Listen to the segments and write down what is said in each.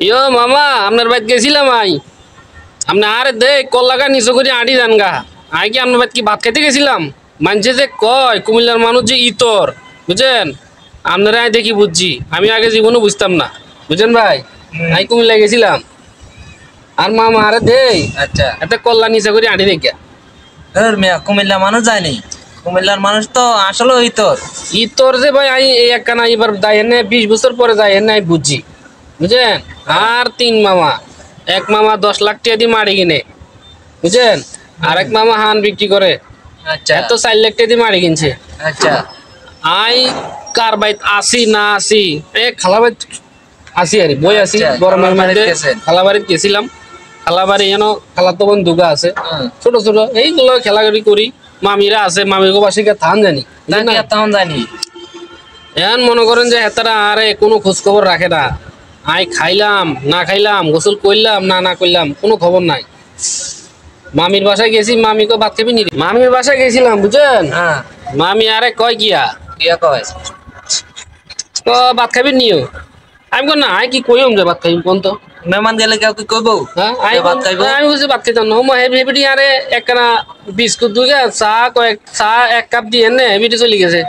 ইয়ো মামা আপনার বাড়িতে গেছিলাম আপনি আরে দে কল্লাগা নিচু করে আড়ি যান গা কি আপনার বাড়িতে কি ভাত খাইতে গেছিলাম মানুষে যে কয় কুমিল্লার মানুষ যে ইতর বুঝছেন আপনারা দেখি বুঝছি আমি আগে জীবনে বুঝতাম না বুঝছেন ভাই কুমিল্লা গেছিলাম আর মামা আরে দে আচ্ছা এত কল্লা নিচে করে আড়ি দেখিয়া কুমিল্লা মানুষ যায়নি কুমিল্লার মানুষ তো আসলে ইতর যে ভাই এই একখানা এবার যাই এনে 20 বছর পরে যাই এনে বুঝছি বুঝছেন আর 3 মামা এক মামা 10 লাখ টাকা দিয়ে মারি কিনে বুঝছেন আরেক মামা হান বিক্রি করে আচ্ছা এত 4 লাখ টাকা দিয়ে মারি কিনছে আচ্ছা আই কার বাইত আসি না আসি খালা বাইত আসি আর বই আসি গরমের মধ্যে খালা বাড়িতে গেছিলাম খালা বাড়ি খালা তো দুগা আছে ছোট ছোট এইগুলো খেলাঘুরি করি মামিরা আছে মামির বাসিকা থান জানি এখন মনে করেন যে হেতারা আরে কোনো খোঁজ খবর রাখে না খাইলাম না খাইলাম গোসল করলাম না করলাম কোনো খবর নাই মামির বাসায় গেছি মামিকে ভাত খাবি নি মামির বাসায় গেছিলাম বুঝছেন মামি আরে কয় কিয়া কয় ভাত খাবি নিও আমি কোন না কি কইম যে ভাত খাইম কোন তো মেহমান গেলে কেউ কি কইব আমি বুঝছি ভাত খাইতাম না হেবিটি আরে একখানা বিস্কুট দুইগা চা 1 কাপ দিয়ে নে হেবিটি চলে গেছে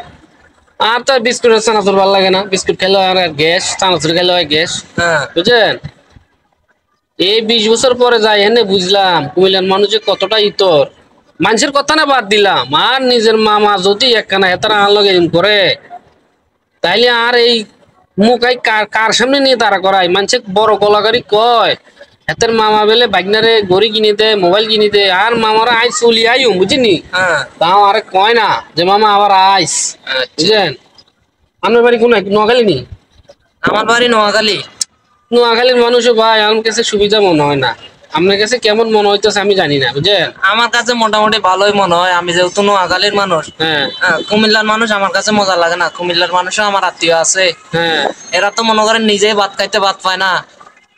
আর তো বিস্কুট চানাচুর ভালো লাগে না বিস্কুট খেলে আর গ্যাস চানাচুর খেলে হয় গ্যাস বুঝছেন এই 20 বছর পরে যাই এনে বুঝলাম কুমিল্লার মানুষ কতটা ইতর মানুষের কথা না বাদ দিলাম আর নিজের মামা যদি একখানা হেতারা আনলগে করে তাইলে আর এই মুখ কার সামনে নিয়ে তারা করায় মানুষে বড় কলাকারী কয় হেতের মামা বেলে বাইকনারে গড়ি কিনে দেয় মোবাইল কিনে দেয় আর মামারা আইস চলি আইও বুঝিনি তাও আরে কয় না যে মামা আবার আইস বুঝলেন আপনার বাড়ি কোন নোয়াখালী নি আমার বাড়ি নোয়াখালীর মানুষও ভাই আমার কাছে সুবিধা মনে হয় না আপনার কাছে কেমন মনে হইতেছে আমি জানি না বুঝলেন আমার কাছে মোটামুটি ভালোই মনে হয় আমি যেহেতু নোয়াখালীর মানুষ কুমিল্লার মানুষ আমার কাছে মজা লাগে না কুমিল্লার মানুষও আমার আত্মীয় আছে এরা তো মনে করেন নিজেই ভাত খাইতে ভাত পায় না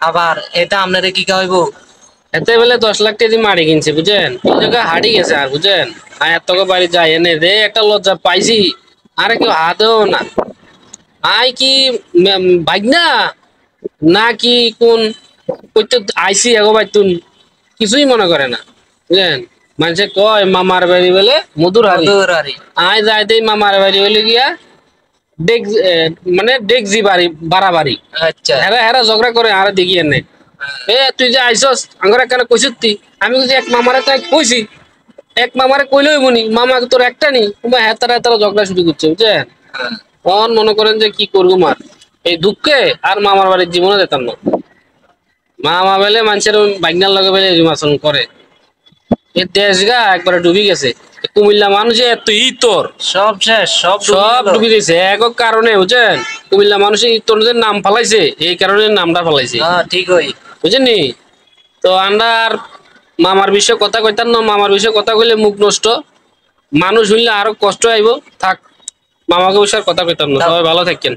আবার এটা আপনারে কি খাওয়াইবো এতে বেলে 10 লাখ টাকা মারি কিনছে বুঝছেন এই জায়গা হারিয়ে গেছে আর বুঝছেন এত বাড়ি যাই এনে রে একটা লজ্জা পাইছি আরে কেউ হাতেও না কি ভাগনা না কি কোন কইতে আইসি এগো বাইতুন কিছুই মনে করে না বুঝলেন মানুষে কয় মামার বাড়ি বলে মধুর হারি যাই দেই মামার বাড়ি বলে গিয়া ডেকজি বাড়ি বাড়াবাড়ি আচ্ছা হেরা ঝগড়া করে আর দেখি এনে তুই যে আইসস আঙ্গর কেন কইছিস তুই আমি এক মামারে তাই কইছি এক মামারে কইলেই বনি মামা তোর একটা নি হেতারা ঝগড়া শুরু করছে বুঝছেন তখন মনে করেন যে কি করবো মার এই দুঃখে আর মামার বাড়ির জীবনে যেতাম না মামা বেলে মানুষের বাইকনার লগে বেলে রিমাচন করে এই দেশ গা একবারে ডুবি গেছে কুমিল্লা মানুষ এত ইতর সব শেষ সব ডুবি দিয়েছে একক কারণে বুঝছেন কুমিল্লা মানুষের ইতরদের নাম ফালাইছে এই কারণে নামটা ফালাইছে ঠিক হই বুঝছেন নি তো আমরা আর মামার বিষয়ে কথা কইতাম না মামার বিষয়ে কথা কইলে মুখ নষ্ট মানুষ হইলে আরো কষ্ট আইব থাক মামাকে বিষয়ে কথা কইতাম না সবাই ভালো থাকেন।